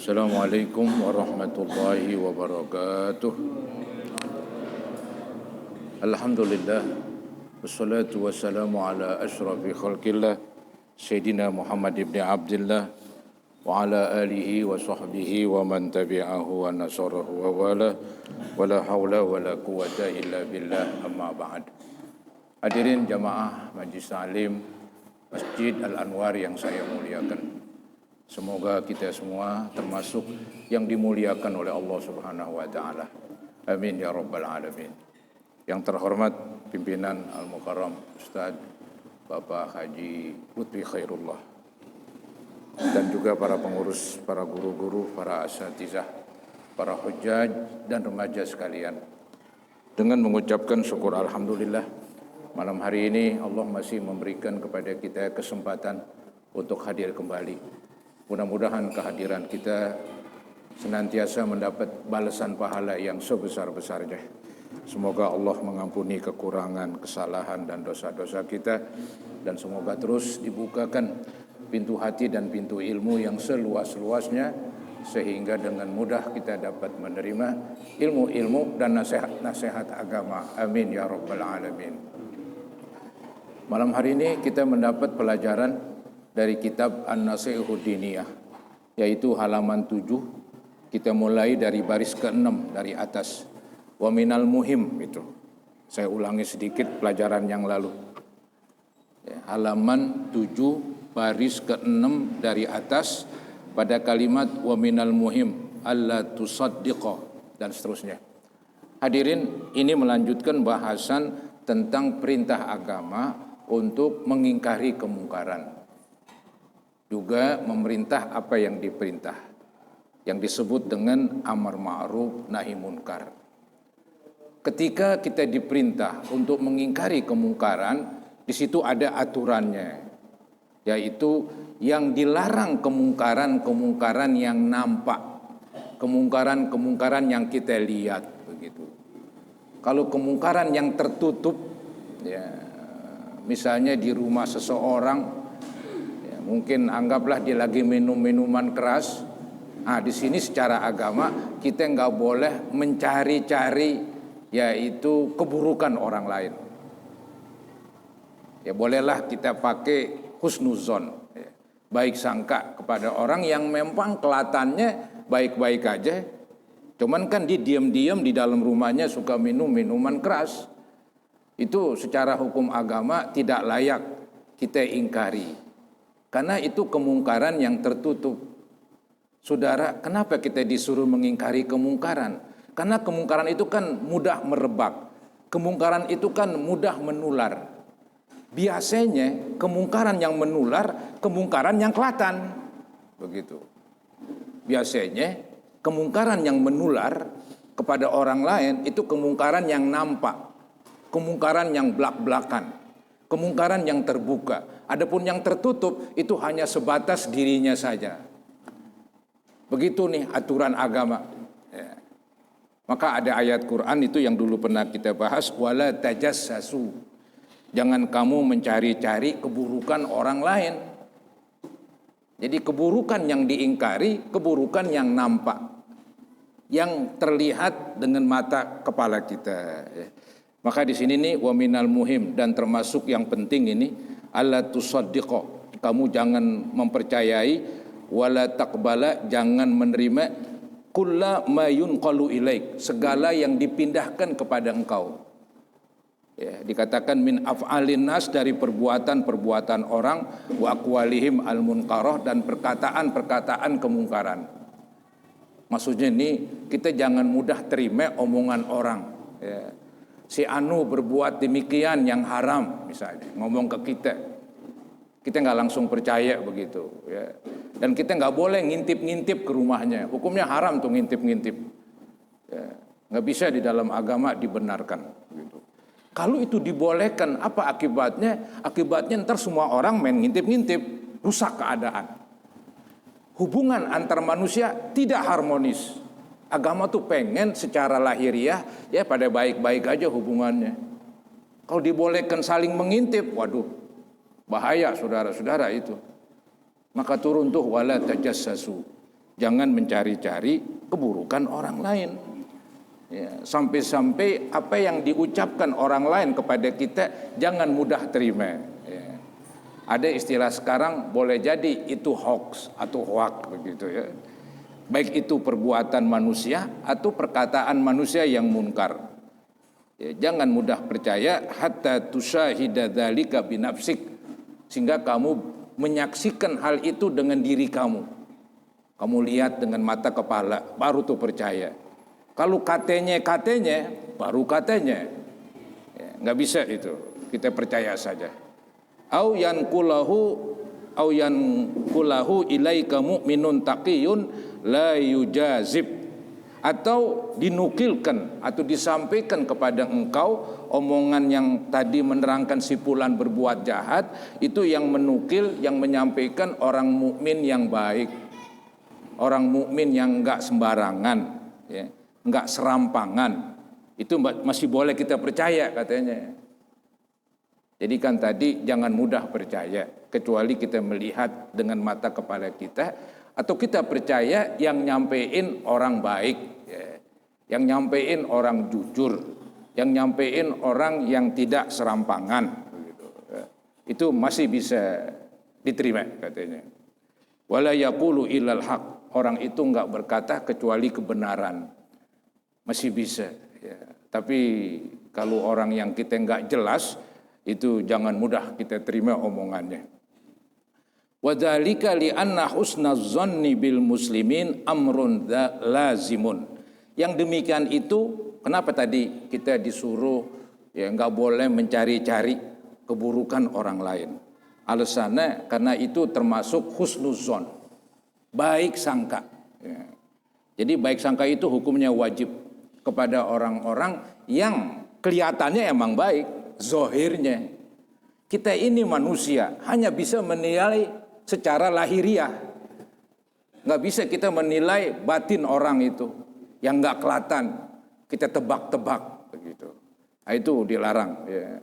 Assalamualaikum warahmatullahi wabarakatuh. Alhamdulillah, wassalatu wassalamu ala ashrafi khalqillah Sayyidina Muhammad ibn Abdullah wa ala alihi wa sahbihi wa man tabi'ahu wa nasarahu wa wala wa la hawla wa la quwata illa billah, amma ba'd. Hadirin jamaah Majlis Ta'lim Masjid Al-Anwar yang saya muliakan, semoga kita semua termasuk yang dimuliakan oleh Allah Subhanahu wa taala. Amin ya rabbal alamin. Yang terhormat pimpinan Al-Mukarram Ustaz Bapak Haji Lutfi Khairullah, dan juga para pengurus, para guru-guru, para asatizah, para hujjaj dan remaja sekalian. Dengan mengucapkan syukur alhamdulillah, malam hari ini Allah masih memberikan kepada kita kesempatan untuk hadir kembali. Mudah-mudahan kehadiran kita senantiasa mendapat balasan pahala yang sebesar-besarnya. Semoga Allah mengampuni kekurangan, kesalahan dan dosa-dosa kita, dan semoga terus dibukakan pintu hati dan pintu ilmu yang seluas-luasnya, sehingga dengan mudah kita dapat menerima ilmu-ilmu dan nasihat-nasihat agama. Amin ya rabbal alamin. Malam hari ini kita mendapat pelajaran dari kitab An-Nasihud Diniyah, yaitu halaman 7. Kita mulai dari baris ke-6 dari atas. Wa minal muhim, itu saya ulangi sedikit pelajaran yang lalu ya, halaman 7 baris ke-6 dari atas, pada kalimat wa minal muhim alla tusaddiqa dan seterusnya. Hadirin, ini melanjutkan bahasan tentang perintah agama untuk mengingkari kemungkaran, juga memerintah apa yang diperintah, yang disebut dengan amar ma'ruf nahi munkar. Ketika kita diperintah untuk mengingkari kemungkaran, di situ ada aturannya, yaitu yang dilarang kemungkaran yang nampak, kemungkaran yang kita lihat begitu. Kalau kemungkaran yang tertutup, ya, misalnya di rumah seseorang, mungkin anggaplah dia lagi minum minuman keras. Nah, di sini secara agama kita nggak boleh mencari-cari yaitu keburukan orang lain. Ya bolehlah kita pakai husnuzon, ya, baik sangka kepada orang yang memang kelihatannya baik-baik aja, cuman kan dia diam-diam di dalam rumahnya suka minum minuman keras. Itu secara hukum agama tidak layak kita ingkari, karena itu kemungkaran yang tertutup. Saudara, kenapa kita disuruh mengingkari kemungkaran? Karena kemungkaran itu kan mudah merebak. Kemungkaran itu kan mudah menular. Biasanya kemungkaran yang menular, kemungkaran yang kelihatan. Begitu. Biasanya kemungkaran yang menular kepada orang lain itu kemungkaran yang nampak. Kemungkaran yang belak-belakan. Kemungkaran yang terbuka. Adapun yang tertutup itu hanya sebatas dirinya saja. Begitu nih aturan agama. Ya. Maka ada ayat Quran itu yang dulu pernah kita bahas, wala tajassasu. Jangan kamu mencari-cari keburukan orang lain. Jadi keburukan yang diingkari, keburukan yang nampak, yang terlihat dengan mata kepala kita. Ya. Maka di sini nih wa minal muhim, dan termasuk yang penting ini alla tusaddiqa. Kamu jangan mempercayai, wala taqbala, jangan menerima kulla ma yunqalu ilaik, segala yang dipindahkan kepada engkau. Ya, dikatakan min af'alin nas, dari perbuatan-perbuatan orang, wa aqwalihim al munkarah, dan perkataan-perkataan kemungkaran. Maksudnya ini kita jangan mudah terima omongan orang. Ya. Si Anu berbuat demikian yang haram, misalnya ngomong ke kita nggak langsung percaya begitu, ya. Dan kita nggak boleh ngintip-ngintip ke rumahnya. Hukumnya haram tuh ngintip-ngintip. Ya. Nggak bisa di dalam agama dibenarkan. Gitu. Kalau itu dibolehkan, apa akibatnya? Akibatnya ntar semua orang main ngintip-ngintip, rusak keadaan. Hubungan antar manusia tidak harmonis. Agama tuh pengen secara lahiriah ya pada baik-baik aja hubungannya. Kalau dibolehkan saling mengintip, waduh, bahaya saudara-saudara itu. Maka turun tuh wala tajassasu. Jangan mencari-cari keburukan orang lain. Ya, sampai-sampai apa yang diucapkan orang lain kepada kita jangan mudah terima. Ya. Ada istilah sekarang boleh jadi itu hoax atau hoak begitu ya. Baik itu perbuatan manusia atau perkataan manusia yang munkar. Ya, jangan mudah percaya hatta tusyahida dzalika binafsik, sehingga kamu menyaksikan hal itu dengan diri kamu. Kamu lihat dengan mata kepala baru tuh percaya. Kalau katanya baru katanya. Ya, nggak bisa itu. Kita percaya saja. Au yankulahu ilaika mu'minun taqiyun la yujazib, atau dinukilkan atau disampaikan kepada engkau omongan yang tadi menerangkan si fulan berbuat jahat, itu yang menukil, yang menyampaikan orang mukmin yang baik, orang mukmin yang enggak sembarangan, ya, enggak serampangan, itu masih boleh kita percaya katanya. Jadi kan tadi jangan mudah percaya kecuali kita melihat dengan mata kepala kita, atau kita percaya yang nyampein orang baik, ya, yang nyampein orang jujur, yang nyampein orang yang tidak serampangan, gitu, ya. Itu masih bisa diterima katanya. Wala yaqulu illal haq, orang itu enggak berkata kecuali kebenaran, masih bisa. Ya. Tapi kalau orang yang kita enggak jelas, itu jangan mudah kita terima omongannya. Wadzalika li'anna husnaz zanni bil muslimin amrun lazimun. Yang demikian itu, kenapa tadi kita disuruh ya enggak boleh mencari-cari keburukan orang lain? Alasannya karena itu termasuk husnuzon, baik sangka. Ya. Jadi baik sangka itu hukumnya wajib kepada orang-orang yang kelihatannya emang baik. Zohirnya, kita ini manusia hanya bisa menilai secara lahiriah, nggak bisa kita menilai batin orang itu yang nggak kelihatan, kita tebak-tebak begitu. Nah, itu dilarang. Ya.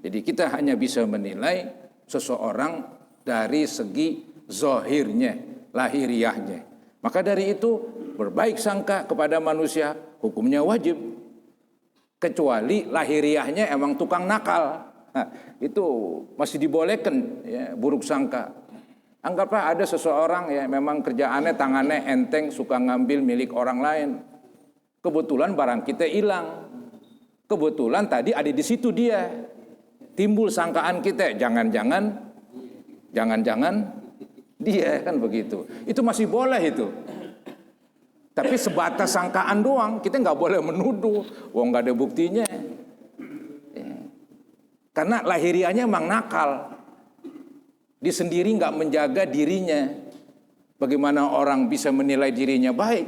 Jadi kita hanya bisa menilai seseorang dari segi zohirnya, lahiriahnya. Maka dari itu berbaik sangka kepada manusia hukumnya wajib. Kecuali lahiriahnya emang tukang nakal, nah, itu masih dibolehkan ya, buruk sangka. Anggaplah ada seseorang ya memang kerjaannya tangannya enteng, suka ngambil milik orang lain. Kebetulan barang kita hilang, kebetulan tadi ada di situ dia. Timbul sangkaan kita, jangan-jangan dia, kan begitu. Itu masih boleh itu. Tapi sebatas sangkaan doang, kita nggak boleh menuduh, wong nggak ada buktinya. Ya. Karena lahiriahnya emang nakal, dia sendiri nggak menjaga dirinya. Bagaimana orang bisa menilai dirinya baik?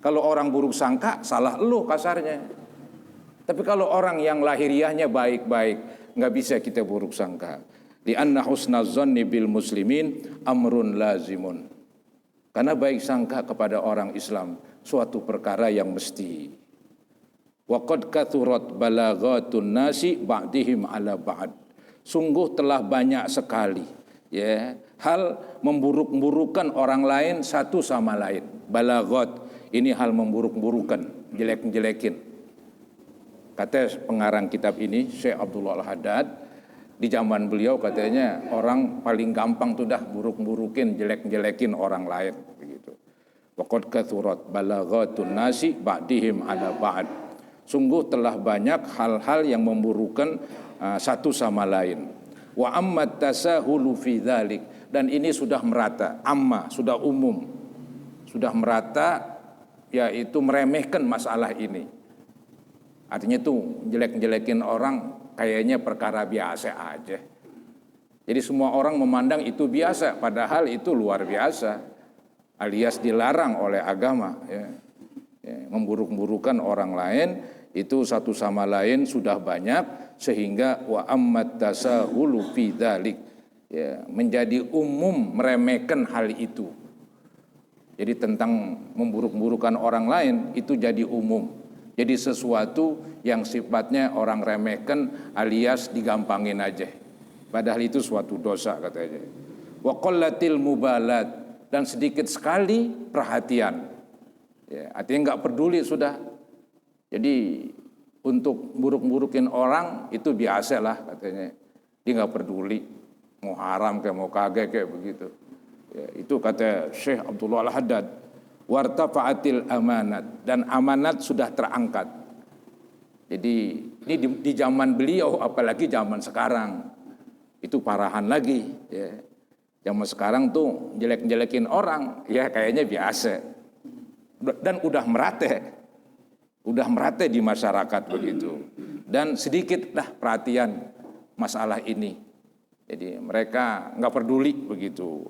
Kalau orang buruk sangka, salah elu kasarnya. Tapi kalau orang yang lahiriahnya baik-baik, nggak bisa kita buruk sangka. Li'anna husnaz zanni bil muslimin amrun lazimun. Karena baik sangka kepada orang Islam suatu perkara yang mesti. Wa qad kathurat balaghatun nasi ba'dihim ala ba'd. Sungguh telah banyak sekali ya hal memburuk-burukan orang lain satu sama lain. Balaghat ini hal memburuk-burukan, jelek-jelekin. Kata pengarang kitab ini Syekh Abdullah Al-Haddad, di zaman beliau katanya orang paling gampang tuh dah buruk-burukin, jelek-jelekin orang lain begitu. Waqad kathurat balaghatun nasi ba'dihim ala ba'd. Sungguh telah banyak hal-hal yang memburukan satu sama lain. Wa ammat tasahulu fi dzalik, dan ini sudah merata, amma sudah umum. Sudah merata, yaitu meremehkan masalah ini. Artinya tuh jelek-jelekin orang kayaknya perkara biasa aja. Jadi semua orang memandang itu biasa, padahal itu luar biasa, alias dilarang oleh agama. Ya. Ya, memburuk-burukan orang lain itu satu sama lain sudah banyak, sehingga wa ammat tasahulu fi dzalik, ya, menjadi umum meremehkan hal itu. Jadi tentang memburuk-burukan orang lain itu jadi umum. Jadi sesuatu yang sifatnya orang remehkan alias digampangin aja. Padahal itu suatu dosa katanya. Wa qallatil mubalat, dan sedikit sekali perhatian. Ya, artinya nggak peduli sudah. Jadi untuk buruk-burukin orang itu biasa lah katanya. Dia nggak peduli mau haram kayak mau kagak kayak begitu. Ya, itu kata Syekh Abdullah Al-Haddad. Wartafa'atil amanat, dan amanat sudah terangkat. Jadi ini di zaman beliau, apalagi zaman sekarang itu parahan lagi. Ya. Zaman sekarang tuh jelek-jelekin orang, ya kayaknya biasa. Dan udah merate di masyarakat begitu. Dan sedikitlah perhatian masalah ini. Jadi mereka nggak peduli begitu.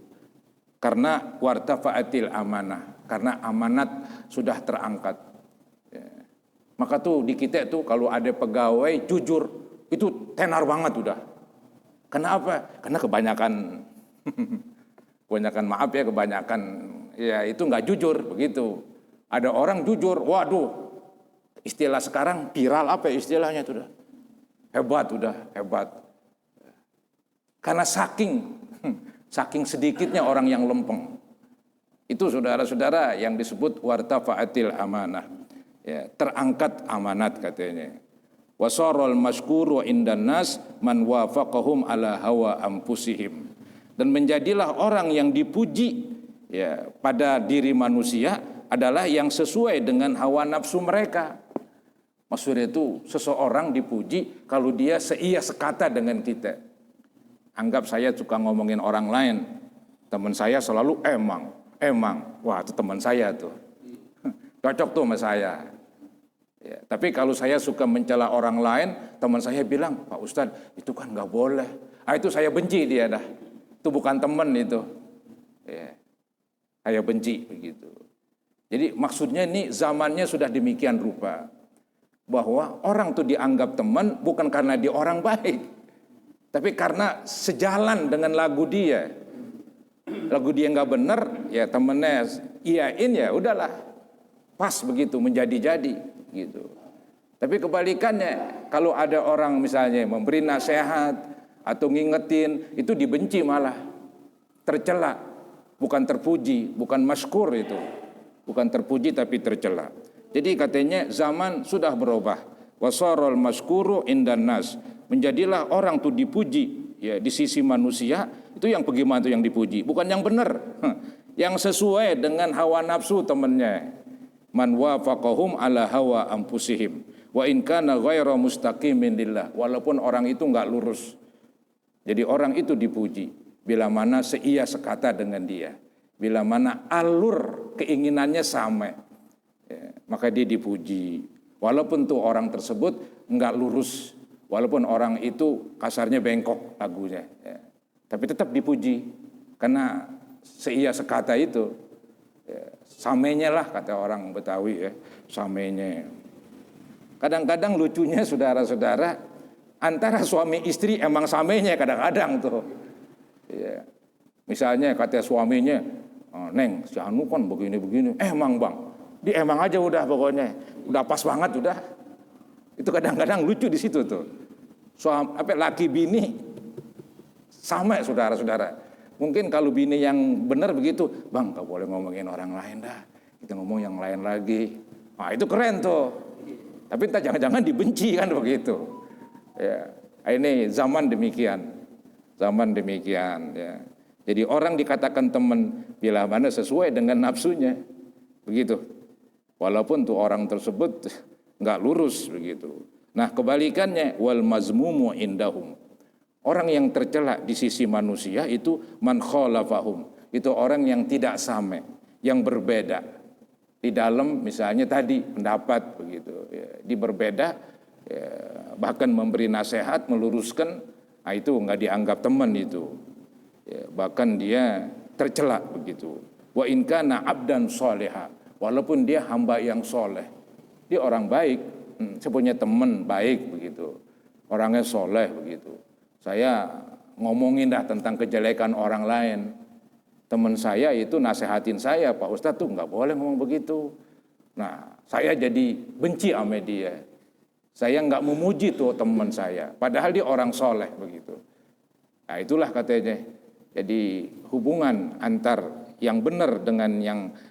Karena wartafa'atil amanah, karena amanat sudah terangkat. Ya. Maka tuh di kita tuh kalau ada pegawai jujur itu tenar banget udah. Kenapa? Karena kebanyakan kebanyakan ya itu nggak jujur begitu. Ada orang jujur, waduh, istilah sekarang viral apa istilahnya itu udah hebat. Karena saking sedikitnya orang yang lempeng. Itu saudara-saudara yang disebut wartafa'atil amanah. Ya, terangkat amanat katanya. Wasarul maskuru indan nas man wafaqahum ala hawa anfusihim. Dan menjadilah orang yang dipuji ya pada diri manusia adalah yang sesuai dengan hawa nafsu mereka. Maksudnya itu seseorang dipuji kalau dia seia sekata dengan kita. Anggap saya suka ngomongin orang lain, teman saya selalu emang, wah itu teman saya tuh, cocok tuh sama saya. Ya, tapi kalau saya suka mencela orang lain, teman saya bilang, Pak Ustadz itu kan nggak boleh. Itu saya benci dia dah, itu bukan teman itu. Ya, saya benci begitu. Jadi maksudnya ini zamannya sudah demikian rupa, bahwa orang tuh dianggap teman bukan karena dia orang baik. Tapi karena sejalan dengan lagu dia nggak bener, ya temennya iyain ya udahlah, pas begitu menjadi-jadi gitu. Tapi kebalikannya, kalau ada orang misalnya memberi nasihat atau ngingetin, itu dibenci malah, tercela, bukan terpuji, bukan maskur itu, bukan terpuji tapi tercela. Jadi katanya zaman sudah berubah. Wasarul maskuru indan nas, menjadilah orang tuh dipuji ya di sisi manusia, itu yang bagaimana tuh yang dipuji, bukan yang benar, yang sesuai dengan hawa nafsu temannya. Man wafaqahum ala hawa anfusihim wa in kana ghaira mustaqimin lillah, walaupun orang itu enggak lurus. Jadi orang itu dipuji bila mana seia sekata dengan dia, bila mana alur keinginannya sama, ya, maka dia dipuji. Walaupun tuh orang tersebut enggak lurus, walaupun orang itu kasarnya bengkok lagunya, ya, tapi tetap dipuji karena seia sekata itu. Ya, samenya lah kata orang Betawi ya, samenya. Kadang-kadang lucunya saudara-saudara, antara suami istri emang samenya kadang-kadang tuh. Ya, misalnya kata suaminya, Neng, si Anu kan begini-begini, emang bang, dia emang aja udah pokoknya, udah pas banget udah. Itu kadang-kadang lucu di situ tuh. Laki bini sama saudara-saudara. Mungkin kalau bini yang benar begitu, bang gak boleh ngomongin orang lain dah, kita ngomong yang lain lagi. Nah itu keren tuh. Tapi entah jangan-jangan dibenci kan begitu. Ya, ini zaman demikian. Ya. Jadi orang dikatakan teman bila mana sesuai dengan nafsunya, begitu. Walaupun tuh orang tersebut nggak lurus begitu. Nah kebalikannya, wal mazmumu indahum. Orang yang tercela di sisi manusia itu man khalafahum. Itu orang yang tidak sama, yang berbeda. Di dalam misalnya tadi pendapat begitu, ya, di berbeda, ya, bahkan memberi nasihat, meluruskan, nah itu nggak dianggap teman itu. Ya, bahkan dia tercela begitu. Wa in kana abdan sholiha, walaupun dia hamba yang soleh, dia orang baik, saya punya teman baik begitu, orangnya soleh begitu. Saya ngomongin dah tentang kejelekan orang lain. Teman saya itu nasehatin saya, Pak Ustadz tuh nggak boleh ngomong begitu. Nah, saya jadi benci sama dia. Saya nggak memuji tuh teman saya, padahal dia orang soleh begitu. Nah, itulah katanya. Jadi hubungan antar yang benar dengan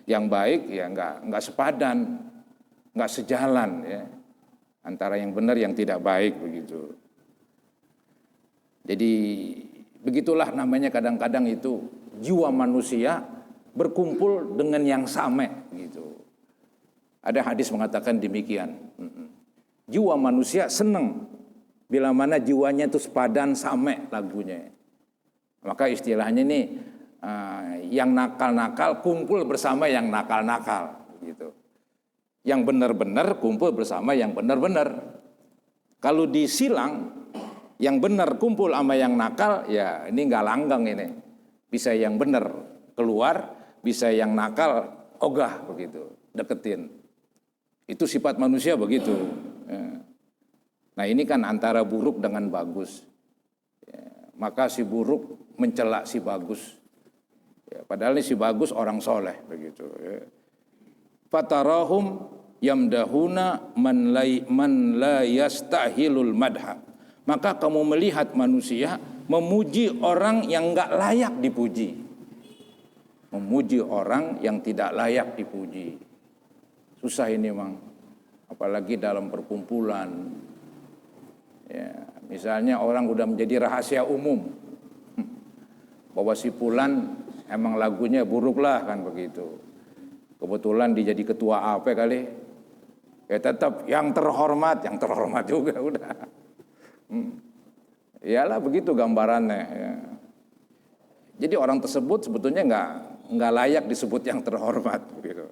yang baik ya nggak sepadan, nggak sejalan ya, antara yang benar yang tidak baik begitu. Jadi begitulah namanya kadang-kadang itu jiwa manusia berkumpul dengan yang sama gitu. Ada hadis mengatakan demikian. Jiwa manusia senang bila mana jiwanya itu sepadan sama lagunya. Maka istilahnya nih yang nakal-nakal kumpul bersama yang nakal-nakal gitu. Yang benar-benar kumpul bersama yang benar-benar. Kalau disilang yang benar kumpul sama yang nakal, ya ini nggak langgeng ini. Bisa yang benar keluar, bisa yang nakal ogah begitu, deketin. Itu sifat manusia begitu. Nah ini kan antara buruk dengan bagus. Maka si buruk mencela si bagus. Padahal ini si bagus orang soleh begitu. Fatarahum yamdahuna man la yastahilul madha. Maka kamu melihat manusia memuji orang yang enggak layak dipuji. Memuji orang yang tidak layak dipuji. Susah ini Mang. Apalagi dalam perkumpulan. Ya, misalnya orang udah menjadi rahasia umum. Bahwa si Fulan emang lagunya buruk lah kan begitu. Kebetulan dia jadi ketua apa kali. Ya tetap yang terhormat juga udah. Iyalah begitu gambarannya. Ya. Jadi orang tersebut sebetulnya nggak layak disebut yang terhormat. Gitu.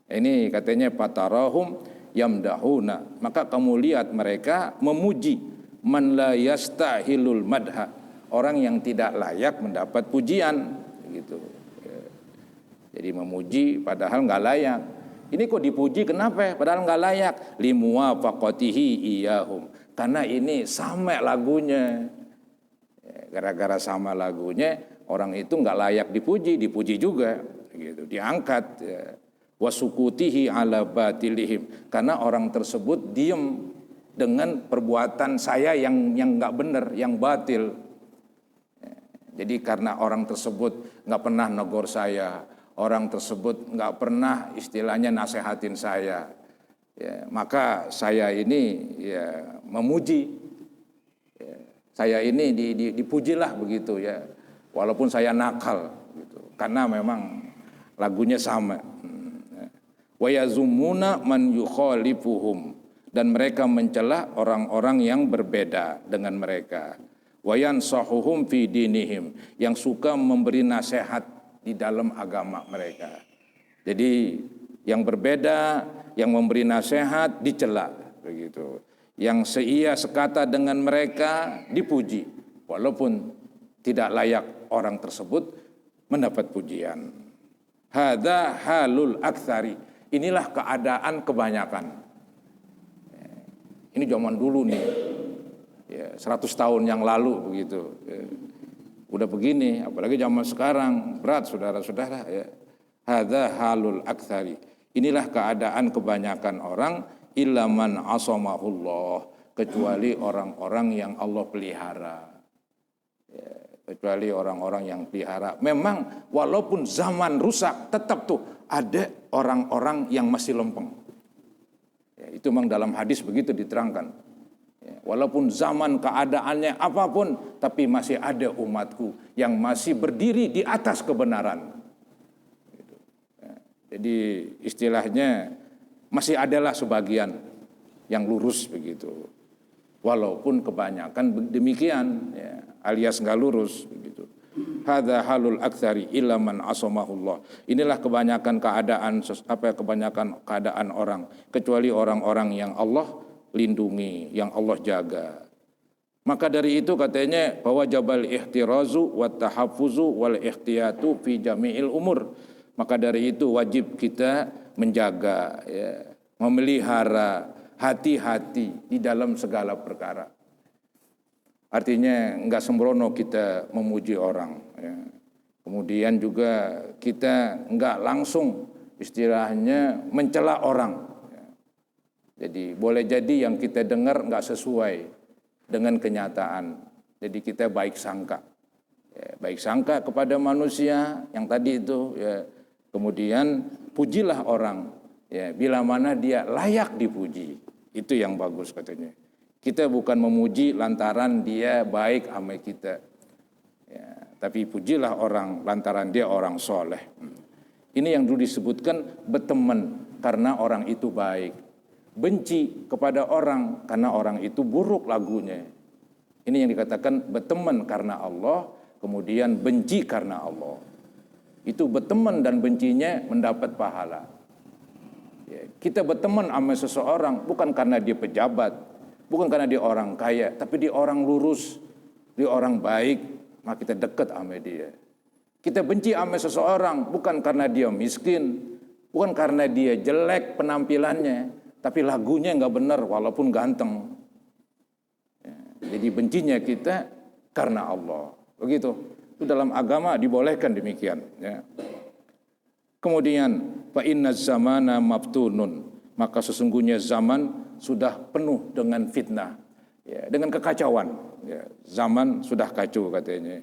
Ini katanya patarahum yamdahuna. Maka kamu lihat mereka memuji man la yastahilul madha. Orang yang tidak layak mendapat pujian. Gitu. Jadi memuji padahal nggak layak. Ini kok dipuji kenapa? Padahal nggak layak. Limuwafaqatihi iyahum. Karena ini sama lagunya. Gara-gara sama lagunya orang itu nggak layak dipuji juga. Gitu. Diangkat. Wasukutihi ala batilihim. Karena orang tersebut diem dengan perbuatan saya yang nggak benar, yang batil. Jadi karena orang tersebut nggak pernah negor saya, orang tersebut nggak pernah istilahnya nasehatin saya, ya, maka saya ini ya memuji, ya, saya ini dipujilah begitu ya, walaupun saya nakal, gitu, karena memang lagunya sama. Wa yazumuna man yukhalifuhum, dan mereka mencela orang-orang yang berbeda dengan mereka. Wa yansahuhum fi dinihim, yang suka memberi nasihat di dalam agama mereka. Jadi yang berbeda, yang memberi nasihat dicela begitu. Yang seia sekata dengan mereka dipuji, walaupun tidak layak orang tersebut mendapat pujian. Hadza halul aktsari. Inilah keadaan kebanyakan. Ini zaman dulu nih. Ya, 100 tahun yang lalu begitu. Ya. Udah begini, apalagi zaman sekarang berat saudara-saudara ya. Hadza halul aktsari. Inilah keadaan kebanyakan orang illa man asamahullah, kecuali orang-orang yang Allah pelihara. Ya, kecuali orang-orang yang pelihara. Memang walaupun zaman rusak tetap tuh ada orang-orang yang masih lempeng. Ya, itu memang dalam hadis begitu diterangkan. Ya, walaupun zaman keadaannya apapun, tapi masih ada umatku yang masih berdiri di atas kebenaran. Gitu. Ya, jadi istilahnya masih adalah sebagian yang lurus begitu. Walaupun kebanyakan demikian, ya, alias nggak lurus begitu. Hadza halul aktsari illa man asamahullah. Inilah kebanyakan keadaan orang, kecuali orang-orang yang Allah lindungi, yang Allah jaga. Maka dari itu katanya bahwa jabal ihtirazu wa tahaffuzu wal ihtiyatu fi jami'il umur. Maka dari itu wajib kita menjaga, ya, memelihara hati-hati di dalam segala perkara. Artinya enggak sembrono kita memuji orang, ya. Kemudian juga kita enggak langsung istilahnya mencela orang. Jadi boleh jadi yang kita dengar enggak sesuai dengan kenyataan. Jadi kita baik sangka. ya, baik sangka kepada manusia yang tadi itu, ya. Kemudian pujilah orang, ya, bila mana dia layak dipuji. Itu yang bagus katanya. Kita bukan memuji lantaran dia baik sama kita, ya, tapi pujilah orang lantaran dia orang soleh. Ini yang dulu disebutkan berteman karena orang itu baik, benci kepada orang karena orang itu buruk lagunya. Ini yang dikatakan berteman karena Allah, kemudian benci karena Allah. Itu berteman dan bencinya mendapat pahala. Ya, kita berteman sama seseorang bukan karena dia pejabat, bukan karena dia orang kaya, tapi dia orang lurus, dia orang baik, maka kita dekat sama dia. Kita benci sama seseorang bukan karena dia miskin, bukan karena dia jelek penampilannya, tapi lagunya nggak benar walaupun ganteng. Ya, jadi bencinya kita karena Allah. Begitu. Itu dalam agama dibolehkan demikian. Ya. Kemudian fa inna zamana maftunun, maka sesungguhnya zaman sudah penuh dengan fitnah, ya, dengan kekacauan. Ya, zaman sudah kacau katanya.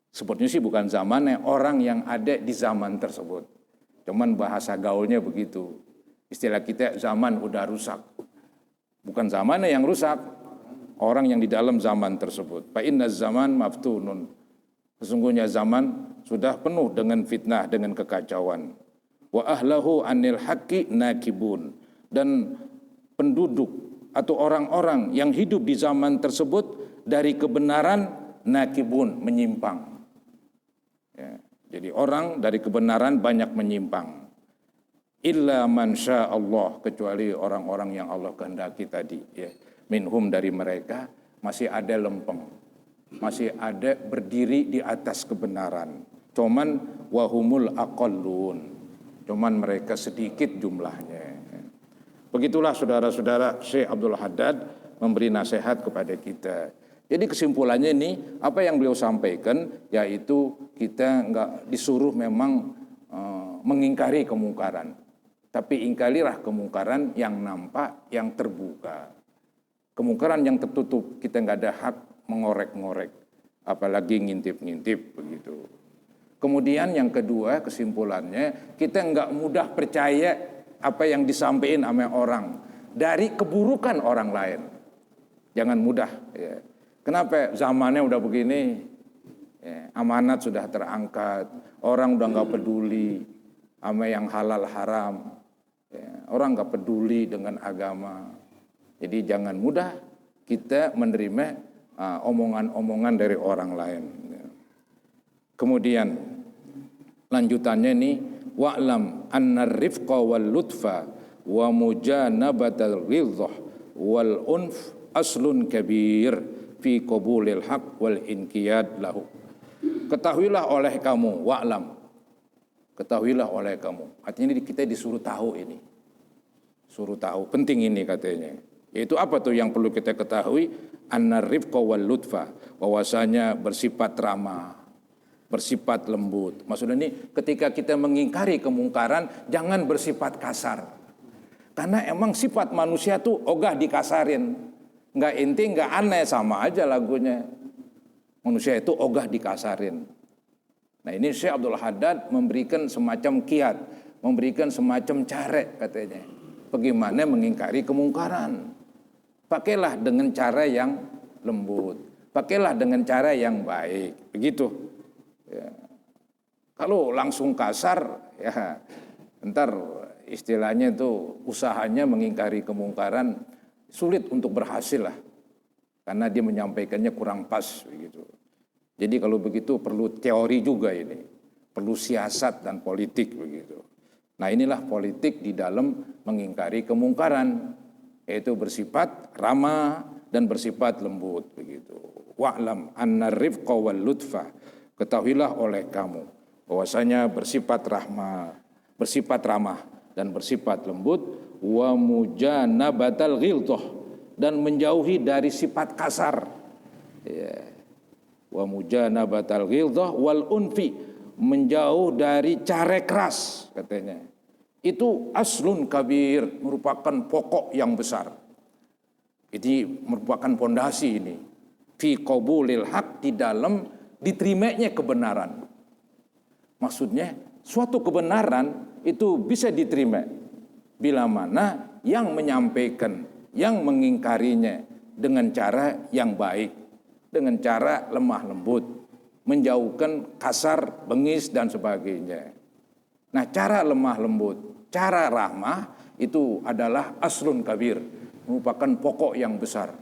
Sebutnya sih bukan zamannya, orang yang ada di zaman tersebut. Cuman bahasa gaulnya begitu. Istilah kita zaman udah rusak. Bukan zamannya yang rusak, orang yang di dalam zaman tersebut. Fa inna zaman maftunun. Sesungguhnya zaman sudah penuh dengan fitnah, dengan kekacauan. Wa ahlahu anil haqqi nakibun. Dan penduduk atau orang-orang yang hidup di zaman tersebut dari kebenaran nakibun, menyimpang. Ya, jadi orang dari kebenaran banyak menyimpang. Illa man sya Allah, kecuali orang-orang yang Allah kehendaki tadi. Ya. Minhum, dari mereka masih ada lempeng, masih ada berdiri di atas kebenaran. Cuman wahumul aqallun, cuman mereka sedikit jumlahnya. Begitulah saudara-saudara, Syekh Abdul Haddad memberi nasihat kepada kita. Jadi kesimpulannya ini, apa yang beliau sampaikan, yaitu kita nggak disuruh memang mengingkari kemungkaran. Tapi ingkarilah kemungkaran yang nampak, yang terbuka. Kemungkaran yang tertutup, kita nggak ada hak mengorek-ngorek. Apalagi ngintip-ngintip begitu. Kemudian yang kedua kesimpulannya, kita nggak mudah percaya apa yang disampaikan sama orang dari keburukan orang lain. Jangan mudah, ya. Kenapa? Zamannya udah begini, ya, amanat sudah terangkat, orang udah nggak peduli sama yang halal haram, ya, orang nggak peduli dengan agama. Jadi jangan mudah kita menerima omongan-omongan dari orang lain. Ya. Kemudian lanjutannya nih, wa'lam annar rifqa wal lutfa wa mujanabatal ghilzah wal unf aslun kabir fi qabulil haq wal inqiyad lahu. Ketahuilah oleh kamu, wa'lam, ketahuilah oleh kamu. Artinya kita disuruh tahu ini, suruh tahu, penting ini katanya. Yaitu apa tuh yang perlu kita ketahui? Annar rifqa wal lutfa, bahwasanya bersifat ramah, bersifat lembut. Maksudnya ini ketika kita mengingkari kemungkaran, jangan bersifat kasar. Karena emang sifat manusia tuh ogah dikasarin. Nggak inti, nggak aneh, sama aja lagunya. Manusia itu ogah dikasarin. Nah ini Syekh Abdul Haddad memberikan semacam kiat, memberikan semacam cara katanya. Bagaimana mengingkari kemungkaran. Pakailah dengan cara yang lembut. Pakailah dengan cara yang baik. Begitu. Ya. Kalau langsung kasar, ya ntar istilahnya itu usahanya mengingkari kemungkaran sulit untuk berhasil lah, karena dia menyampaikannya kurang pas begitu. Jadi kalau begitu perlu teori juga ini, perlu siasat dan politik begitu. Nah inilah politik di dalam mengingkari kemungkaran, yaitu bersifat ramah dan bersifat lembut begitu. Wa'lam annar rifqa wal lutfa, ketahuilah oleh kamu bahwasanya bersifat ramah dan bersifat lembut, wa mujanabatal ghilzah, dan menjauhi dari sifat kasar, ya. Wa mujanabatal ghilzah wal unfi, menjauh dari cara keras katanya. Itu aslun kabir, merupakan pokok yang besar. Ini merupakan pondasi ini. Fi qabulil haq, di dalam diterimanya kebenaran. Maksudnya suatu kebenaran itu bisa diterima bila mana yang menyampaikan, yang mengingkarinya dengan cara yang baik, dengan cara lemah lembut, menjauhkan kasar, bengis dan sebagainya. Nah, cara lemah lembut, cara rahmah itu adalah aslun kabir, merupakan pokok yang besar,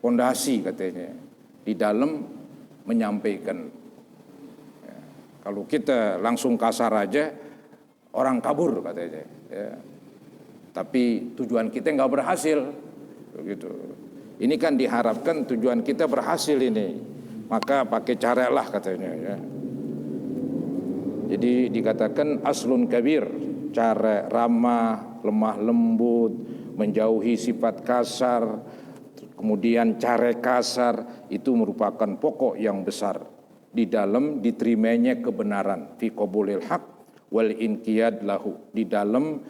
fondasi katanya di dalam menyampaikan. Kalau kita langsung kasar aja, orang kabur katanya. Ya. Tapi tujuan kita nggak berhasil, begitu. Ini kan diharapkan tujuan kita berhasil ini, maka pakai cara lah katanya. Ya. Jadi dikatakan aslun kabir, cara ramah, lemah lembut, menjauhi sifat kasar, kemudian cara kasar itu merupakan pokok yang besar di dalam diterimanya kebenaran, fi qabulil haq wal inqiyad lahu, di dalam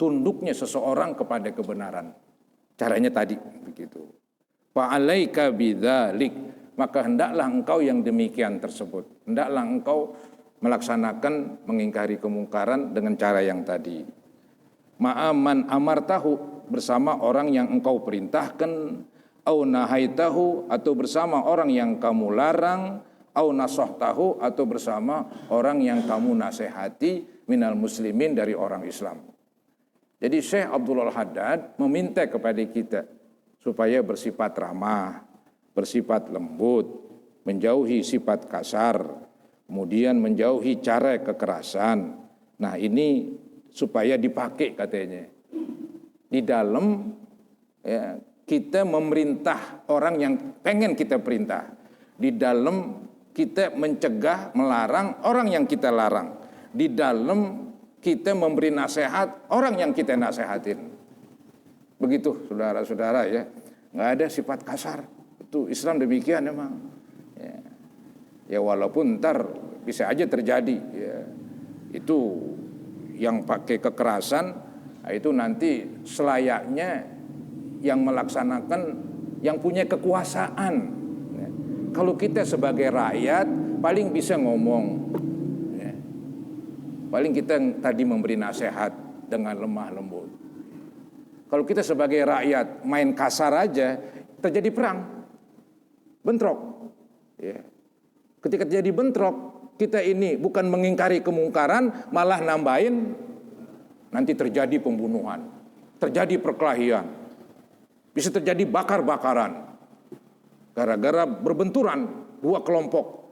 tunduknya seseorang kepada kebenaran. Caranya tadi begitu. Fa'alaika bidzalik, maka hendaklah engkau yang demikian tersebut. Hendaklah engkau melaksanakan mengingkari kemungkaran dengan cara yang tadi. Ma'aman amartahu, bersama orang yang engkau perintahkan, au nahaitahu, atau bersama orang yang kamu larang, au nasahtahu, atau bersama orang yang kamu nasihati, minal muslimin, dari orang Islam. Jadi Syekh Abdul Haddad meminta kepada kita supaya bersifat ramah, bersifat lembut, menjauhi sifat kasar, kemudian menjauhi cara kekerasan. Nah, ini supaya dipakai katanya di dalam ya, kita memerintah orang yang pengen kita perintah, di dalam kita mencegah, melarang orang yang kita larang, di dalam kita memberi nasihat orang yang kita nasihatin. Begitu saudara-saudara ya, nggak ada sifat kasar. Itu Islam demikian memang. Ya walaupun ntar bisa aja terjadi. Ya, itu yang pakai kekerasan, itu nanti selayaknya yang melaksanakan yang punya kekuasaan. Ya. Kalau kita sebagai rakyat paling bisa ngomong. Paling kita tadi memberi nasihat dengan lemah lembut. Kalau kita sebagai rakyat main kasar aja, terjadi perang, bentrok. Ya. Ketika terjadi bentrok, kita ini bukan mengingkari kemungkaran, malah nambahin, nanti terjadi pembunuhan, terjadi perkelahian, bisa terjadi bakar-bakaran, gara-gara berbenturan dua kelompok.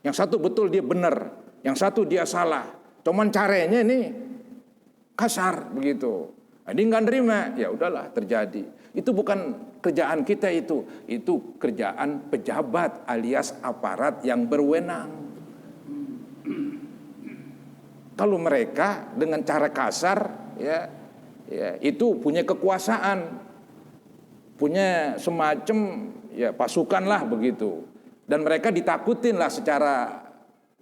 Yang satu betul dia benar, yang satu dia salah. Cuman caranya ini kasar begitu. Nah, dia nggak nerima, ya udahlah terjadi. Itu bukan kerjaan kita itu kerjaan pejabat alias aparat yang berwenang. Kalau mereka dengan cara kasar, ya itu punya kekuasaan, punya semacam ya pasukan lah begitu, dan mereka ditakutin lah secara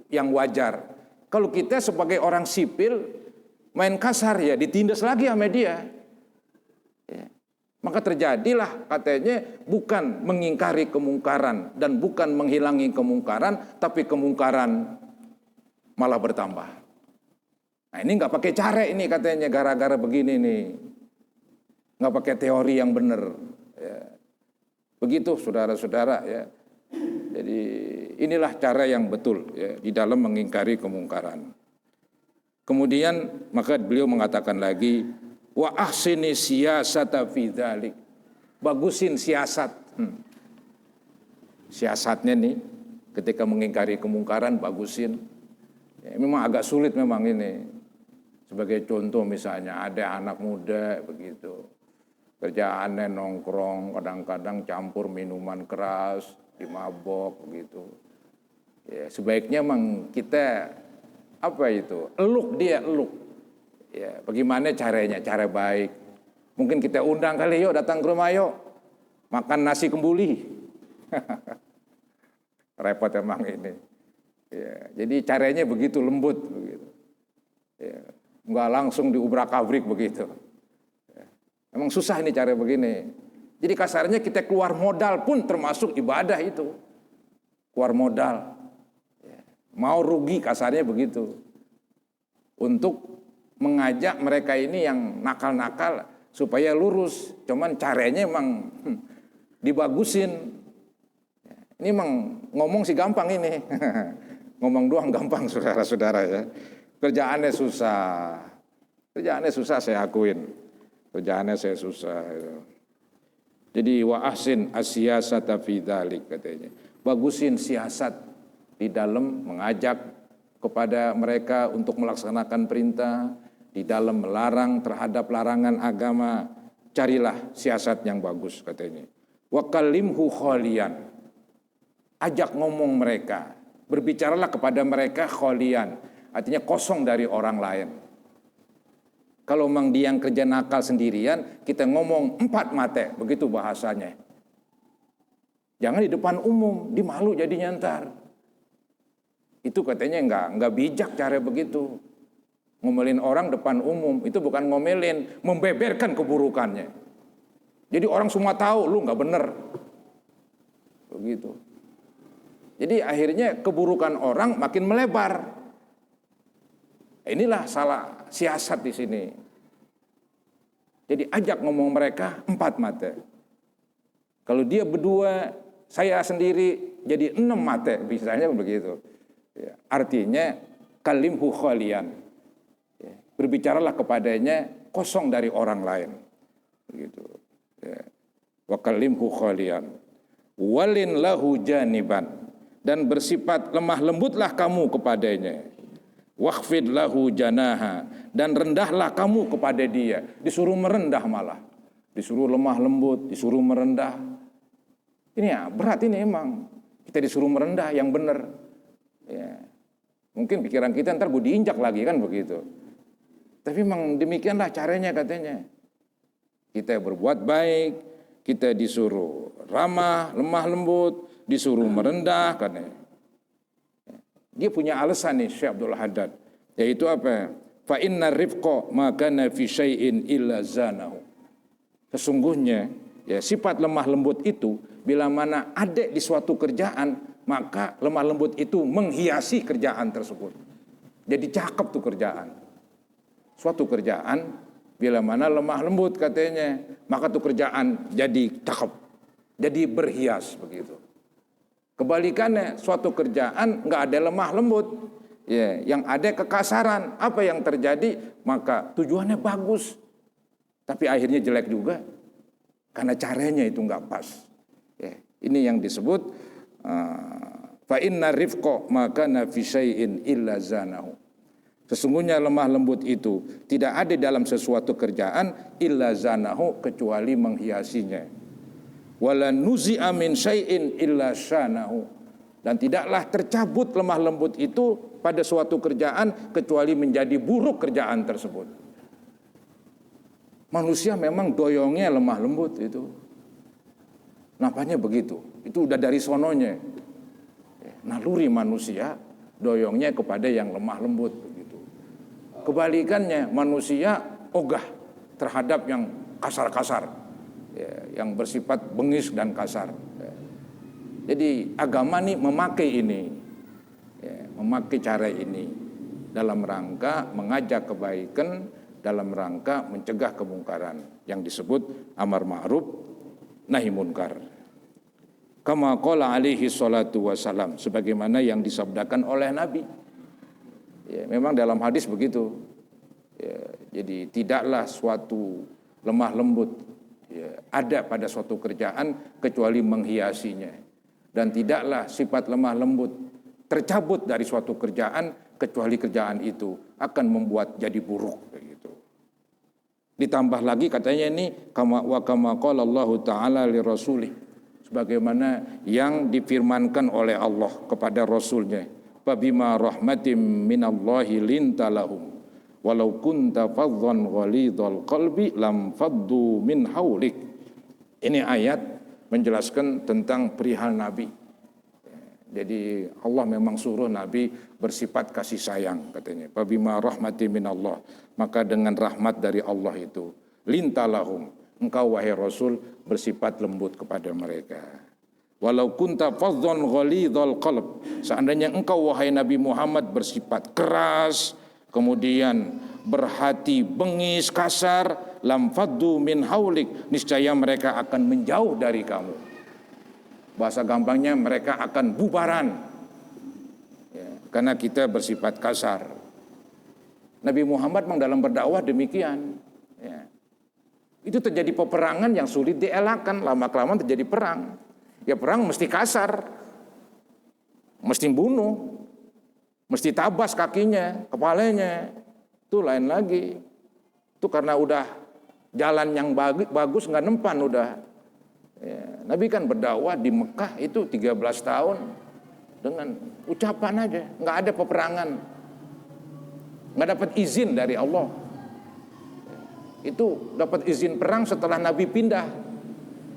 yang wajar. Kalau kita sebagai orang sipil main kasar ya ditindas lagi sama dia. Ya. Maka terjadilah katanya bukan mengingkari kemungkaran dan bukan menghilangi kemungkaran, tapi kemungkaran malah bertambah. Nah ini nggak pakai cara ini katanya gara-gara begini nih, nggak pakai teori yang benar. Ya. Begitu saudara-saudara ya. Jadi inilah cara yang betul ya, di dalam mengingkari kemungkaran. Kemudian maka beliau mengatakan lagi, wa ahsini siyasata fi dzalik. Bagusin siasat. Siasatnya nih ketika mengingkari kemungkaran bagusin. Ya, memang agak sulit memang ini. Sebagai contoh misalnya ada anak muda begitu. Kerjaannya nongkrong, kadang-kadang campur minuman keras, dimabok begitu. Ya, sebaiknya memang kita eluk dia. Ya, bagaimana caranya? Cara baik. Mungkin kita undang kali, yuk datang ke rumah yuk. Makan nasi kembuli. Repot emang ini. Ya, jadi caranya begitu lembut begitu. Ya, enggak langsung diubrak-abrik begitu. Ya, emang susah ini cara begini. Jadi kasarnya kita keluar modal pun termasuk ibadah itu. keluar modal, mau rugi kasarnya begitu, untuk mengajak mereka ini yang nakal-nakal supaya lurus. Cuman caranya emang dibagusin. Ini emang ngomong sih gampang ini. Ngomong doang gampang saudara-saudara ya. Kerjaannya susah. Kerjaannya susah saya akuin. Kerjaannya saya susah. Jadi wa ahsin as-siyasata fi dzalik katanya. Bagusin siasat di dalam mengajak kepada mereka untuk melaksanakan perintah, di dalam melarang terhadap larangan agama. Carilah siasat yang bagus katanya. Wa kallimhu khalian. Ajak ngomong mereka, berbicaralah kepada mereka khalian, artinya kosong dari orang lain. Kalau memang dia yang kerja nakal sendirian, kita ngomong 4 mate, begitu bahasanya. Jangan di depan umum, di malu jadinya ntar. Itu katanya enggak bijak cara begitu. Ngomelin orang depan umum, itu bukan ngomelin, membeberkan keburukannya. Jadi orang semua tahu lu enggak bener. Begitu. Jadi akhirnya keburukan orang makin melebar. Inilah salah siasat di sini. Jadi ajak ngomong mereka 4 mate. Kalau dia berdua, saya sendiri jadi 6 mate, misalnya begitu. Ya, artinya kalimhu khalian. Ya, berbicaralah kepadanya kosong dari orang lain. Begitu. Ya. Wa kalimhu khalian. Walin lahu janiban. Dan bersifat lemah lembutlah kamu kepadanya. Wakhfid lahu janaha, dan rendahlah kamu kepada dia. Disuruh merendah malah. Disuruh lemah lembut, disuruh merendah. Ini ya berat ini emang. Kita disuruh merendah yang benar. Ya. Mungkin pikiran kita ntar gue diinjak lagi kan begitu. Tapi memang demikianlah caranya katanya. Kita berbuat baik, kita disuruh ramah, lemah lembut, disuruh merendah katanya. Dia punya alasan nih Syekh Abdul Haddad, yaitu apa? Fa inna rifqa ma kana fi syai'in illa zanahu. Sesungguhnya ya sifat lemah lembut itu bila mana ada di suatu kerjaan, maka lemah lembut itu menghiasi kerjaan tersebut. Jadi cakep tuh kerjaan. Suatu kerjaan bila mana lemah lembut katanya, maka tuh kerjaan jadi cakep, jadi berhias begitu. Kebalikannya, suatu kerjaan nggak ada lemah lembut, ya, yang ada kekasaran. Apa yang terjadi? Maka tujuannya bagus, tapi akhirnya jelek juga, karena caranya itu nggak pas. Ya, ini yang disebut fa inna rifqa maka fi syai'in illa zanahu. Sesungguhnya lemah lembut itu tidak ada dalam sesuatu kerjaan illa zanahu, kecuali menghiasinya. Wala nuzi'a min syai'in illa syanahu, dan tidaklah tercabut lemah lembut itu pada suatu kerjaan kecuali menjadi buruk kerjaan tersebut. Manusia memang doyongnya lemah lembut itu. Nampaknya begitu. Itu udah dari sononya. Naluri manusia doyongnya kepada yang lemah lembut begitu. Kebalikannya manusia ogah terhadap yang kasar-kasar. Ya, yang bersifat bengis dan kasar. Ya. Jadi agama nih memakai ini, ya, memakai cara ini dalam rangka mengajak kebaikan, dalam rangka mencegah kemungkaran yang disebut amar ma'ruf nahi munkar. Kama qala alaihi salatu wassalam, sebagaimana yang disabdakan oleh Nabi. Ya, memang dalam hadis begitu. Ya, jadi tidaklah suatu lemah lembut ya, ada pada suatu kerjaan kecuali menghiasinya, dan tidaklah sifat lemah lembut tercabut dari suatu kerjaan kecuali kerjaan itu akan membuat jadi buruk begitu. Ditambah lagi katanya ini kama qala Allah taala li rasulih, sebagaimana yang difirmankan oleh Allah kepada rasulnya, fabima rahmatim minallahi lintalahum walau kunta fadhan ghalidhal qalbi lam faddu min haulik. Ini ayat menjelaskan tentang perihal Nabi. Jadi Allah memang suruh Nabi bersifat kasih sayang katanya. Fabima rahmati minallah, maka dengan rahmat dari Allah itu lintalahum, engkau wahai Rasul bersifat lembut kepada mereka. Walau kunta fadhdhan ghalidhal qalb, seandainya engkau wahai Nabi Muhammad bersifat keras, kemudian berhati bengis, kasar, lam faddu min haulik, niscaya mereka akan menjauh dari kamu. Bahasa gampangnya mereka akan bubaran, ya, karena kita bersifat kasar. Nabi Muhammad memang dalam berdakwah demikian, ya. Itu terjadi peperangan yang sulit dielakkan, lama-kelamaan terjadi perang. Ya perang mesti kasar, mesti bunuh, mesti tabas kakinya, kepalanya. Itu lain lagi. Itu karena udah jalan yang bagus nggak nempan udah. Ya, Nabi kan berdakwah di Mekah itu 13 tahun dengan ucapan aja, nggak ada peperangan, nggak dapat izin dari Allah. Itu dapat izin perang setelah Nabi pindah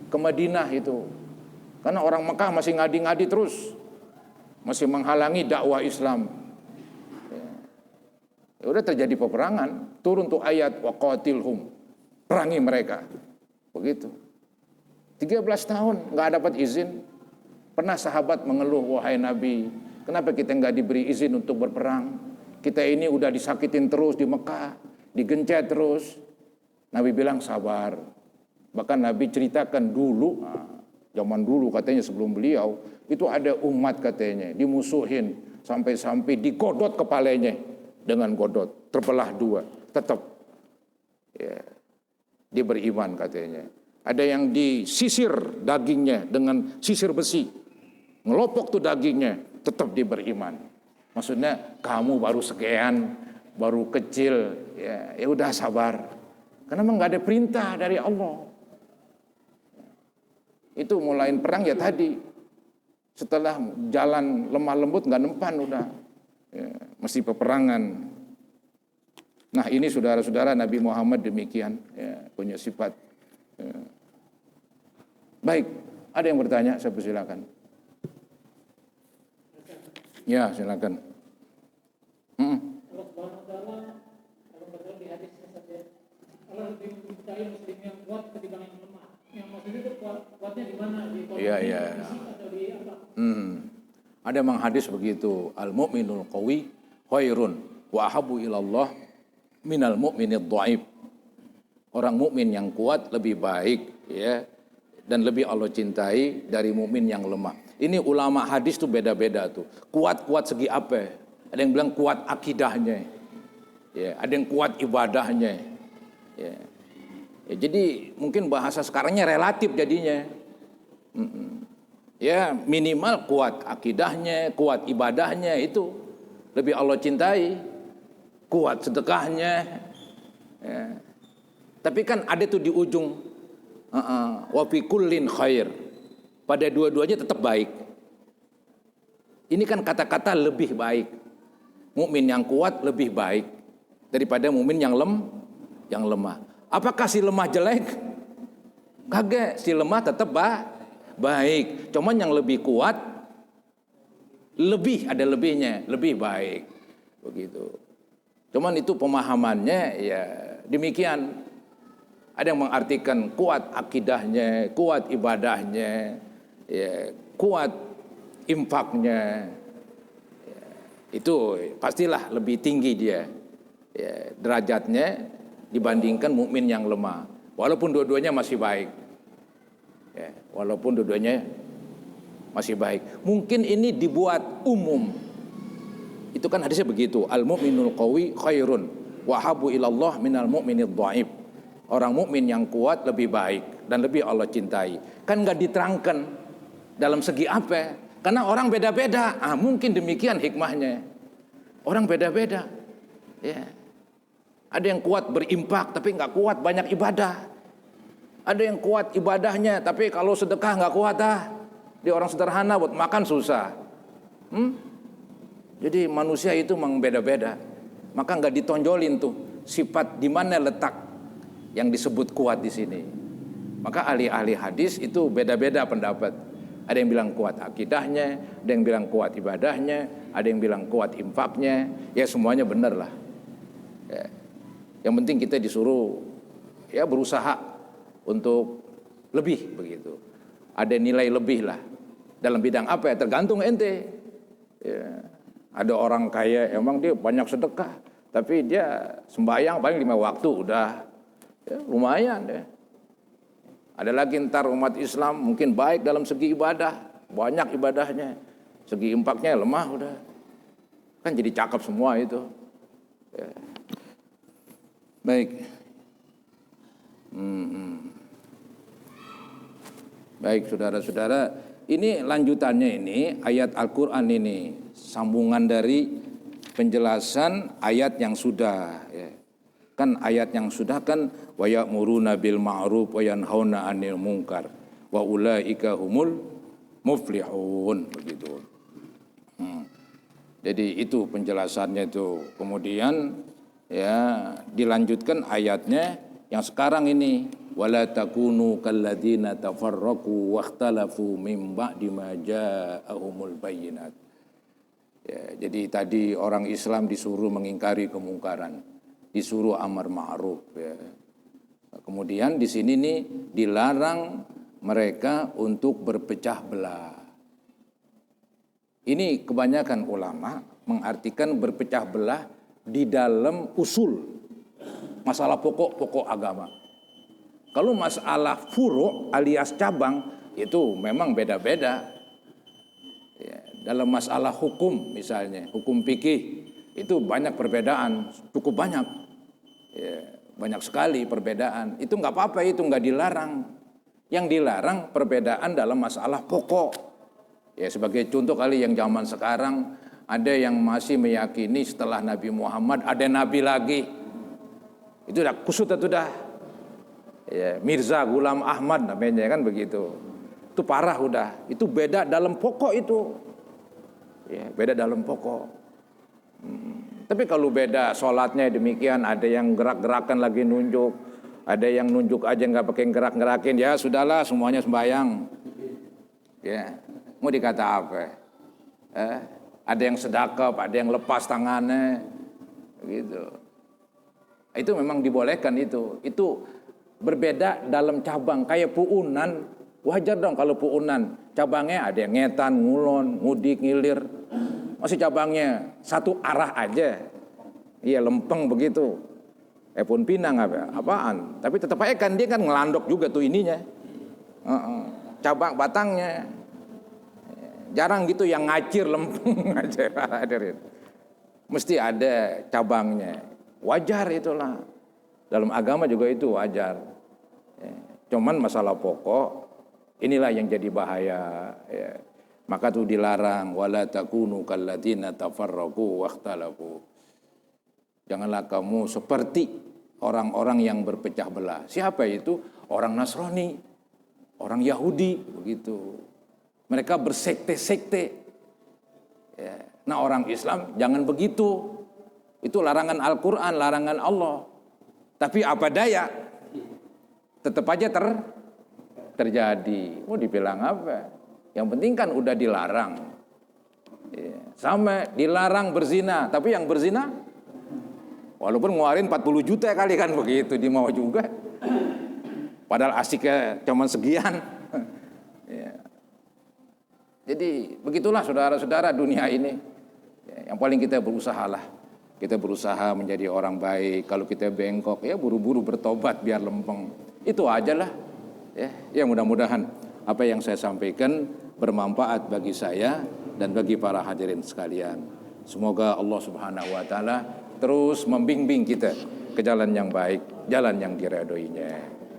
ke Madinah itu. Karena orang Mekah masih ngadi-ngadi terus, masih menghalangi dakwah Islam. Ya udah terjadi peperangan, turun tuh ayat waqatilhum, perangi mereka. Begitu. 13 tahun nggak dapat izin. Pernah sahabat mengeluh, wahai Nabi, kenapa kita nggak diberi izin untuk berperang? Kita ini udah disakitin terus di Mekah, digencet terus. Nabi bilang sabar. Bahkan Nabi ceritakan dulu, zaman dulu katanya sebelum beliau, itu ada umat katanya dimusuhin sampai-sampai digodot kepalanya dengan godot, terbelah dua, tetap ya, dia beriman katanya. Ada yang disisir dagingnya dengan sisir besi, ngelopok tuh dagingnya, tetap dia beriman. Maksudnya kamu baru sekian, baru kecil, ya udah sabar. Karena memang nggak ada perintah dari Allah. Itu mulain perang ya tadi. Setelah jalan lemah lembut nggak nempan udah, ya, mesti peperangan. Nah ini saudara-saudara Nabi Muhammad demikian, ya, punya sifat. Ya. Baik, ada yang bertanya? Saya persilakan. Ya silakan. Allah lebih mencintai muslim yang kuat ketimbang yang lemah. Yang maksudnya itu kuatnya di mana? Di fisik atau di apa? Ada memang hadis begitu. Al-mu'minul qawi khairun wa ahabbu ilallah minal mu'minid dhaif. Orang mukmin yang kuat lebih baik, ya, dan lebih Allah cintai dari mukmin yang lemah. Ini ulama hadis tuh beda-beda tuh. Kuat-kuat segi apa? Ada yang bilang kuat akidahnya. Ya, ada yang kuat ibadahnya. Ya. Ya, jadi mungkin bahasa sekarangnya relatif jadinya. Ya minimal kuat akidahnya, kuat ibadahnya, itu lebih Allah cintai. Kuat sedekahnya. Ya. Tapi kan ada tuh di ujung wa fi kullin khair. Pada dua-duanya tetap baik. Ini kan kata-kata lebih baik. Mukmin yang kuat lebih baik daripada mukmin yang lemah. Apakah si lemah jelek? Kagak, si lemah tetap baik. Cuman yang lebih kuat lebih ada lebihnya, lebih baik. Begitu. Cuman itu pemahamannya ya demikian. Ada yang mengartikan kuat akidahnya, kuat ibadahnya, ya, kuat infaknya. Ya, itu pastilah lebih tinggi dia, ya, derajatnya dibandingkan mukmin yang lemah. Walaupun dua-duanya masih baik. Ya, walaupun dua-duanya masih baik. Mungkin ini dibuat umum. Itu kan hadisnya begitu. Al-mu'minul qawi khairun wa habu ilallah minal mu'minid dhaif. Orang mukmin yang kuat lebih baik dan lebih Allah cintai. Kan enggak diterangkan dalam segi apa? Karena orang beda-beda. Mungkin demikian hikmahnya. Orang beda-beda. Ya. Ada yang kuat berimpak tapi enggak kuat banyak ibadah. Ada yang kuat ibadahnya tapi kalau sedekah enggak kuat Dia orang sederhana, buat makan susah. Jadi manusia itu memang beda-beda. Maka enggak ditonjolin tuh sifat di mana letak yang disebut kuat di sini. Maka ahli-ahli hadis itu beda-beda pendapat. Ada yang bilang kuat akidahnya, ada yang bilang kuat ibadahnya, ada yang bilang kuat infaknya. Ya semuanya benar lah. Ya. Yang penting kita disuruh ya berusaha untuk lebih begitu. Ada nilai lebih lah Dalam bidang apa ya? Tergantung ente. Ya. Ada orang kaya emang dia banyak sedekah, tapi dia sembahyang paling 5 waktu udah, ya, lumayan deh. Ada lagi ntar umat Islam mungkin baik dalam segi ibadah, banyak ibadahnya, segi infaknya lemah udah. Kan jadi cakep semua itu. Ya. Baik. Baik saudara-saudara, ini lanjutannya ini ayat Al-Quran ini. Sambungan dari penjelasan ayat yang sudah. Ya. Kan ayat yang sudah kan wa ya'muruna bil ma'ruf wa yanhauna 'anil munkar wa ulaika humul muflihun begitu. Jadi itu penjelasannya itu. Kemudian ya dilanjutkan ayatnya yang sekarang ini wala takunu kalladzina tafarraqu wakhtalafu min ba'di ma ja'ahumul bayyinat. Ya, jadi tadi orang Islam disuruh mengingkari kemungkaran, disuruh amar ma'ruf ya. Kemudian di sini nih dilarang mereka untuk berpecah belah. Ini kebanyakan ulama mengartikan berpecah belah di dalam usul masalah pokok-pokok agama. Kalau masalah furu' alias cabang itu memang beda-beda. Ya, dalam masalah hukum misalnya, hukum fikih itu banyak perbedaan, cukup banyak. Ya, banyak sekali perbedaan. Itu nggak apa-apa, itu nggak dilarang. Yang dilarang perbedaan dalam masalah pokok. Ya sebagai contoh kali yang zaman sekarang ada yang masih meyakini setelah Nabi Muhammad ada Nabi lagi. Itu udah kusut itu dah. Ya, Mirza Ghulam Ahmad namanya kan begitu. Itu parah udah. Itu beda dalam pokok itu. Ya, beda dalam pokok. Tapi kalau beda sholatnya demikian, ada yang gerak-gerakan lagi nunjuk, ada yang nunjuk aja nggak pakai gerak-gerakin, ya sudahlah semuanya sembahyang. Ya, mau dikata apa? Ada yang sedekah, ada yang lepas tangannya, gitu. Itu memang dibolehkan itu. Itu berbeda dalam cabang. Kayak puunan, wajar dong kalau puunan. Cabangnya ada yang ngetan, ngulon, ngudik, ngilir. Masih cabangnya satu arah aja. Iya lempeng begitu. Pun pinang apaan. Tapi tetap aja kan dia kan ngelandok juga tuh ininya. Cabang batangnya. Jarang gitu yang ngacir lempeng aja. Mesti ada cabangnya. Wajar itulah. Dalam agama juga itu wajar. Cuman masalah pokok inilah yang jadi bahaya. Ya. Maka tuh dilarang wala takunu kalladzina tafarraqu wakhtalafu. Janganlah kamu seperti orang-orang yang berpecah belah. Siapa itu? Orang Nasrani, orang Yahudi begitu. Mereka bersekte-sekte. Ya. Nah orang Islam jangan begitu. Itu larangan Al-Quran, larangan Allah. Tapi apa daya, tetap aja terjadi. Mau dibilang apa? Yang penting kan udah dilarang. Ya. Sama dilarang berzina, tapi yang berzina, walaupun ngeluarin 40 juta kali kan begitu, dia mau juga. Padahal asiknya cuma segian. Ya. Jadi begitulah saudara-saudara dunia ini. Ya, yang paling kita berusahalah. Kita berusaha menjadi orang baik. Kalau kita bengkok, ya buru-buru bertobat biar lempeng. Itu aja lah. Ya mudah-mudahan apa yang saya sampaikan bermanfaat bagi saya dan bagi para hadirin sekalian. Semoga Allah Subhanahu wa taala terus membimbing kita ke jalan yang baik, jalan yang diridhoinya.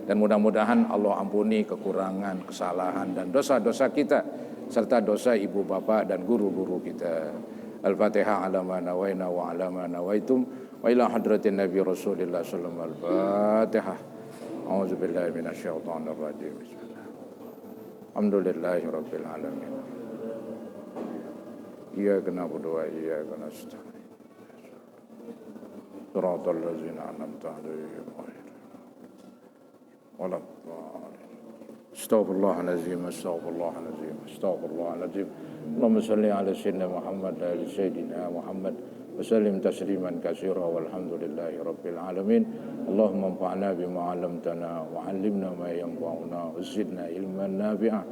Dan mudah-mudahan Allah ampuni kekurangan, kesalahan dan dosa-dosa kita serta dosa ibu bapak dan guru-guru kita. Al-Fatihah ala ma nawaina wa ala ma nawaitum wa ila hadratin Nabi Rasulillah sallallahu alaihi wasallam. Al-Fatihah. A'udzubillahi minasyaitonir rajim. Bismillah. Alhamdulillahirabbil alamin. Iyyaka na'budu wa iyyaka nasta'in. Shiratal ladzina an'amta 'alaihim ghairil waladdallin. Astaghfirullahaladzim, astaghfirullahaladzim, astaghfirullahaladzim. Allahumma salli ala sayyidina Muhammad wa ala sayyidina Muhammad وسلم تسليما كثيرا والحمد لله رب العالمين. اللهم انفعنا بما علمتنا وعلمنا ما ينفعنا وزدنا علما نافعا.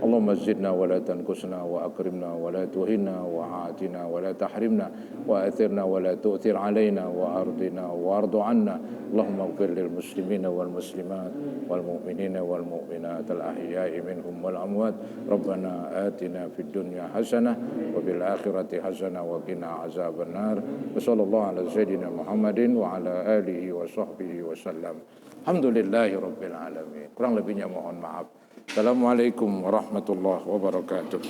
اللهم زدنا ولا تنقصنا وأكرمنا ولا تهنا وعاتنا ولا تحرمنا وآثرنا ولا تؤثر علينا وأرضنا وارض عنا. اللهم اغفر للمسلمين والمسلمات والمؤمنين والمؤمنات الأحياء منهم والأموات. ربنا آتنا في الدنيا حسنة وفي الآخرة حسنة وقنا عذاب النار. وصلى الله على سيدنا محمد وعلى آله وصحبه wasallam. Alhamdulillahi rabbil alamin. Kurang lebihnya mohon maaf. Assalamualaikum warahmatullahi wabarakatuh.